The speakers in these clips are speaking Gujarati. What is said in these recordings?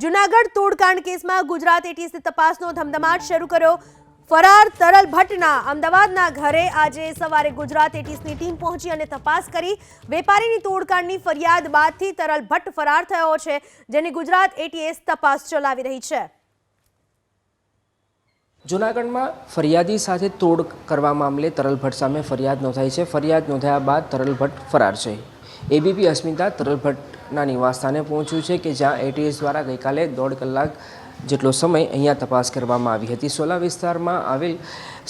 જૂનાગઢ તોડકાંડ કેસમાં ગુજરાત એટીએસની તપાસનો ધમધમાટ શરૂ કર્યો। ફરાર તરલ ભટ્ટના અમદાવાદના ઘરે આજે સવારે ગુજરાત એટીએસની ટીમ પહોંચી અને તપાસ કરી। વેપારીની તોડકાંડની ફરિયાદ બાદથી તરલ ભટ્ટ ફરાર થયો છે, જેની ગુજરાત એટીએસ તપાસ ચલાવી રહી છે। જૂનાગઢમાં ફરિયાદી સાથે તોડ કરવા મામલે તરલ ભટ્ટ સામે ફરિયાદ નોંધાઈ છે। ફરિયાદ નોંધાયા બાદ તરલ ભટ્ટ ફરાર છે। એબીપી અસ્મિતા તરલ ભટ્ટના નિવાસસ્થાને પહોંચ્યું છે કે જ્યાં એટીએસ દ્વારા ગઈકાલે 1.5 કલાક જેટલો સમય અહીંયા તપાસ કરવામાં આવી હતી। સોલા વિસ્તારમાં આવેલ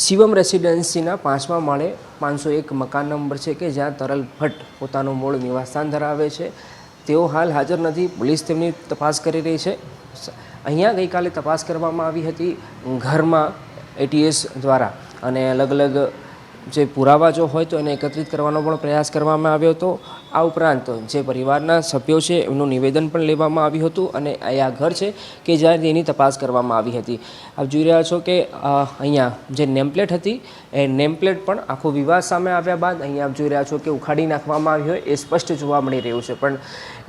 શિવમ રેસિડેન્સીના 5મા માળે 501 મકાન નંબર છે કે જ્યાં તરલ ભટ્ટ પોતાનું મૂળ નિવાસસ્થાન ધરાવે છે। તેઓ હાલ હાજર નથી, પોલીસ તેમની તપાસ કરી રહી છે। અહીંયા ગઈકાલે તપાસ કરવામાં આવી હતી ઘરમાં એટીએસ દ્વારા, અને અલગ અલગ જે પુરાવા જો હોય તો એને એકત્રિત કરવાનો પણ પ્રયાસ કરવામાં આવ્યો હતો। આ ઉપરાંત જે પરિવારના સભ્યો છે એમનું નિવેદન પણ લેવામાં આવ્યું હતું, અને આ ઘર છે કે જ્યાં તેની તપાસ કરવામાં આવી હતી। આપ જોઈ રહ્યા છો કે અહીંયા જે નેમપ્લેટ હતી એ નેમપ્લેટ પણ આખો વિવાદ સામે આવ્યા બાદ અહીંયા આપ જોઈ રહ્યા છો કે ઉખાડી નાખવામાં આવી હોય એ સ્પષ્ટ જોવા મળી રહ્યું છે। પણ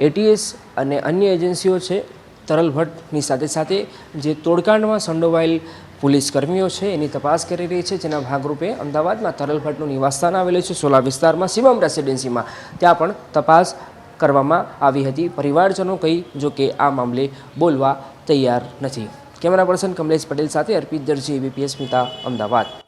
એટીએસ અને અન્ય એજન્સીઓ છે તરલ ભટ્ટની સાથે સાથે જે તોડકાંડમાં સંડોવાયેલ પોલીસ કર્મીઓ છે એની તપાસ કરી રહી છે, જેના ભાગરૂપે અમદાવાદમાં તરલ ભટ્ટનું નિવાસસ્થાન આવેલું છે સોલા વિસ્તારમાં શિવમ રેસિડેન્સીમાં, ત્યાં પણ તપાસ કરવામાં આવી હતી। પરિવારજનો કંઈ જો કે આ મામલે બોલવા તૈયાર નથી। કેમેરા પર્સન કમલેશ પટેલ સાથે અર્પિત દરજી, એબીપી અસ્મિતા, અમદાવાદ।